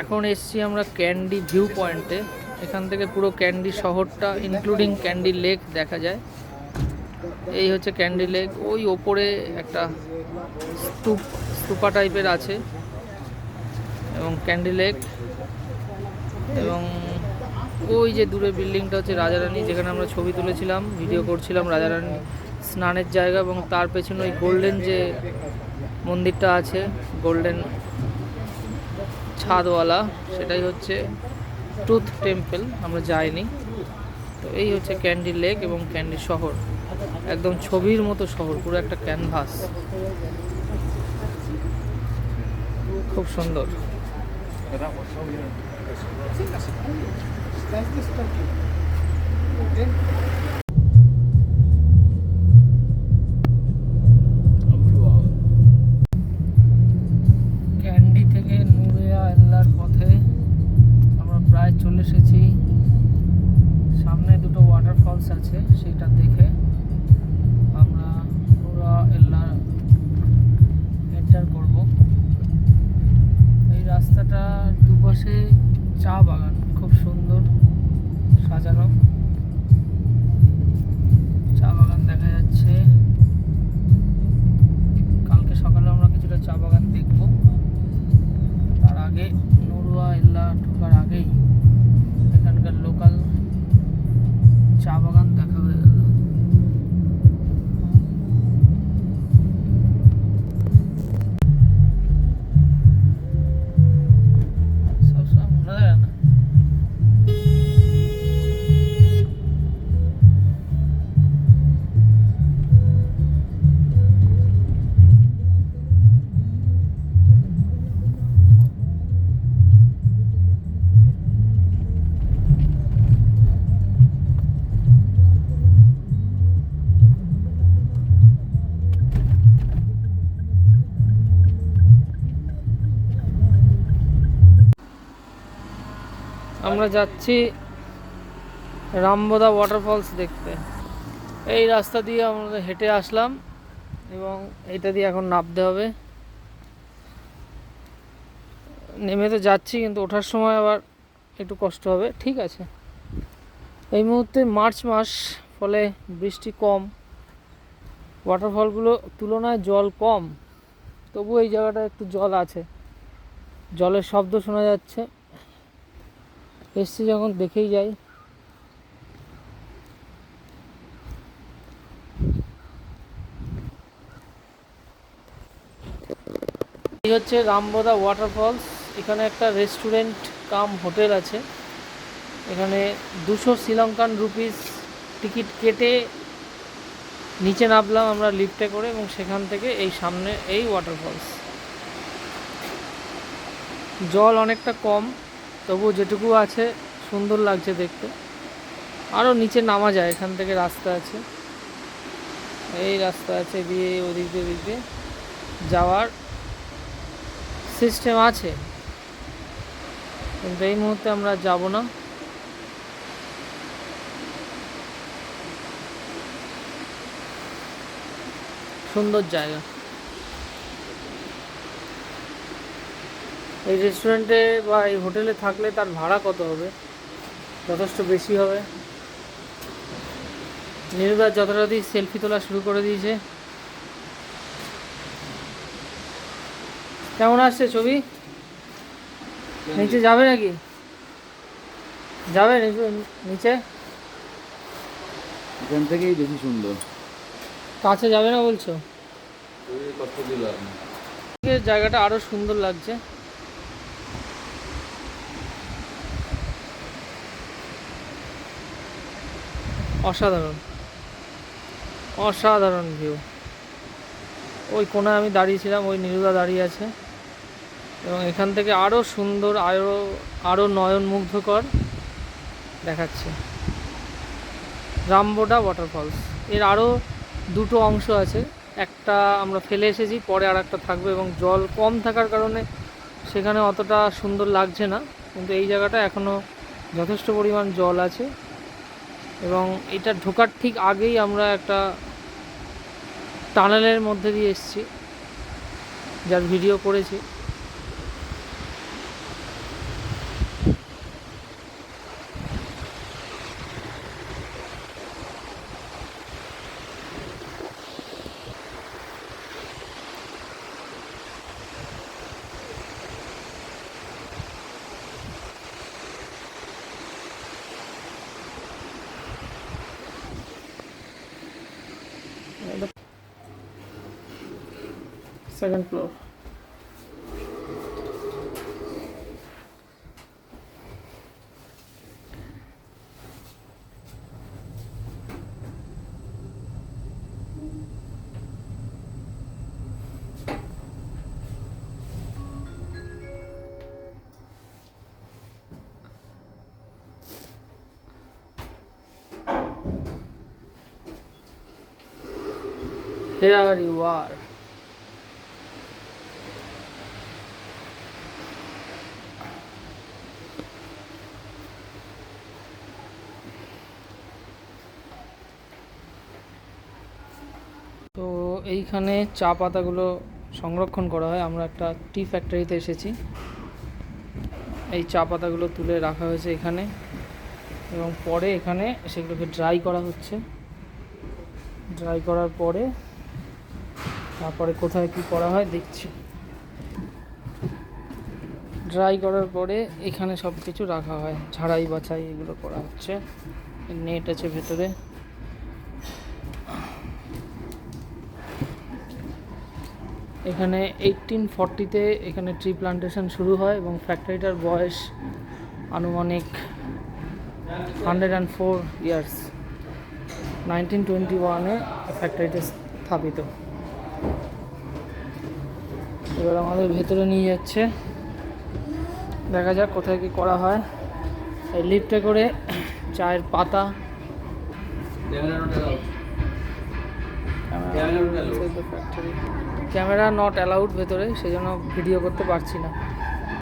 এখন এসছি আমরা ক্যান্ডি ভিউ পয়েন্টে। এখান থেকে পুরো ক্যান্ডি শহরটা ইনক্লুডিং ক্যান্ডি লেক দেখা যায়। এই হচ্ছে ক্যান্ডি লেক। ওই ওপরে একটা স্তূপা টাইপের আছে এবং ক্যান্ডি লেক, এবং ওই যে দূরে বিল্ডিংটা হচ্ছে রাজারানী, যেখানে আমরা ছবি তুলেছিলাম, ভিডিও করছিলাম, রাজারানী স্নানের জায়গা। এবং তার পেছনে ওই গোল্ডেন যে মন্দিরটা আছে, গোল্ডেন ছাদওয়ালা, সেটাই হচ্ছে ট্রুথ টেম্পল। আমরা যাইনি। তো এই হচ্ছে ক্যান্ডি লেক এবং ক্যান্ডি শহর, একদম ছবির মতো শহর, পুরো একটা ক্যানভাস, খুব সুন্দর। ক্যান্ডি থেকে নুরিয়া এল্লার পথে আমরা প্রায় চলে এসেছি। সামনে দুটো ওয়াটারফলস আছে, সেটা দেখে আমরা নুরিয়া এল্লা এন্টার করব। এই রাস্তাটার দুপাশে চা বাগান, খুব সুন্দর সাজানো চা বাগান দেখা যাচ্ছে। কালকে সকালে আমরা কিছুটা চা বাগান দেখব। তার আগে নুরিয়া এল্লা ঢোকার আগেই এখানকার লোকাল চা বাগান দেখা হয়ে গেল। সবসময় মনে থাকে না। আমরা যাচ্ছি রামবোদা ওয়াটারফলস দেখতে। এই রাস্তা দিয়ে আমরা হেঁটে আসলাম এবং এইটা দিয়ে এখন নামতে হবে। নেমে তো যাচ্ছি, কিন্তু ওঠার সময় আবার একটু কষ্ট হবে। ঠিক আছে, এই মুহূর্তে মার্চ মাস, ফলে বৃষ্টি কম, ওয়াটারফলগুলো তুলনায় জল কম, তবু এই জায়গাটা একটু জল আছে, জলের শব্দ শোনা যাচ্ছে। এসছি যখন দেখেই যাই। এই হচ্ছে রামবোদা ওয়াটারফলস। এখানে একটা রেস্টুরেন্ট কাম হোটেল আছে। এখানে 200 শ্রীলঙ্কান রুপিস টিকিট কেটে নিচে নামলাম আমরা লিফটে করে, এবং সেখান থেকে এই সামনে এই ওয়াটারফলস। জল অনেকটা কম, তবু যেটুকু আছে সুন্দর লাগছে দেখতে। আরও নিচে নামা যায়, এখান থেকে রাস্তা আছে, এই রাস্তা আছে দিয়ে ওদিক দিয়ে যাওয়ার সিস্টেম আছে, কিন্তু এই মুহূর্তে আমরা যাব না। সুন্দর জায়গা। এই রেস্টুরেন্টে বা এই হোটেলে থাকলে তার ভাড়া কত হবে? যথেষ্ট বেশি হবে। নিরুদার যথারীতি সেলফি তোলা শুরু করে দিয়েছে। কেমন আসছে ছবি? নিচে যাবে নাকি? যাবে নিচে? এখান থেকেই বেশি সুন্দর। কাছে যাবে না বলছো? জায়গাটা আরো সুন্দর লাগছে। অসাধারণ অসাধারণ ভিউ। ওই কোনায় আমি দাঁড়িয়েছিলাম, ওই নিরুদা দাঁড়িয়ে আছে, এবং এখান থেকে আরও সুন্দর, আরও নয়নমুগ্ধকর দেখাচ্ছে রামবোদা ওয়াটারফলস। এর আরও দুটো অংশ আছে, একটা আমরা ফেলে এসেছি, পরে আর একটা থাকবে, এবং জল কম থাকার কারণে সেখানে অতটা সুন্দর লাগছে না, কিন্তু এই জায়গাটা এখনও যথেষ্ট পরিমাণ জল আছে। এবং এটা ঢোকার ঠিক আগেই আমরা একটা টানেলের মধ্যে দিয়ে এসেছি, যার ভিডিও করেছি। Second floor. Here you are. তো এইখানে চা পাতাগুলো সংরক্ষণ করা হয়। আমরা একটা টি ফ্যাক্টরিতে এসেছি। এই চা পাতাগুলো তুলে রাখা হয়েছে এখানে, এবং পরে এখানে সেগুলোকে ড্রাই করা হচ্ছে। ড্রাই করার পরে তারপরে কোথায় কি করা হয় দেখছি। ড্রাই করার পরে এখানে সব কিছু রাখা হয়, ঝাড়াই বাছাই এগুলো করা হচ্ছে। নেট আছে ভেতরে। এখানে 1840-তে এখানে ট্রি প্লান্টেশন শুরু হয় এবং ফ্যাক্টরিটার বয়স আনুমানিক 104 ইয়ার্স। 1921-এ ফ্যাক্টরিটা স্থাপিত। এবার আমাদের ভেতরে নিয়ে যাচ্ছে, দেখা যাক কোথায় কি করা হয়। এই লিফটে করে চায়ের পাতা, ক্যামেরা নট অ্যালাউড ভেতরে, সেই জন্য ভিডিও করতে পারছি না।